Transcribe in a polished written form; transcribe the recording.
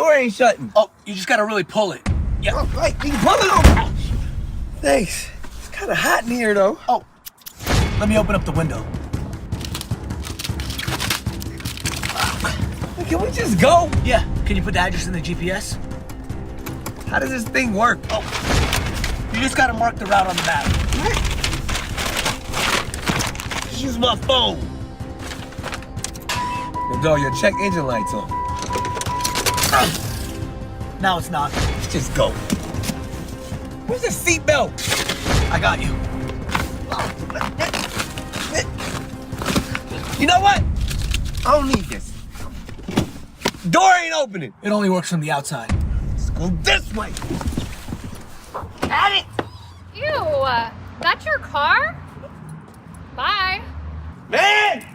door ain't shutting. Oh, you just gotta really pull it. Yeah. Oh, right, you can pull it over. Thanks. It's kind of hot in here, though. Oh, let me open up the window. Can we just go? Yeah. Can you put the address in the GPS? How does this thing work? Oh, you just gotta mark the route on the map. Just use my phone. Yo, dog, your check engine light's on. Now it's not. Let's just go. Where's the seatbelt? I got you. You know what? I don't need this. Door ain't opening. It only works from the outside. Let's go this way. Got it. Ew, that's your car? Bye. Man!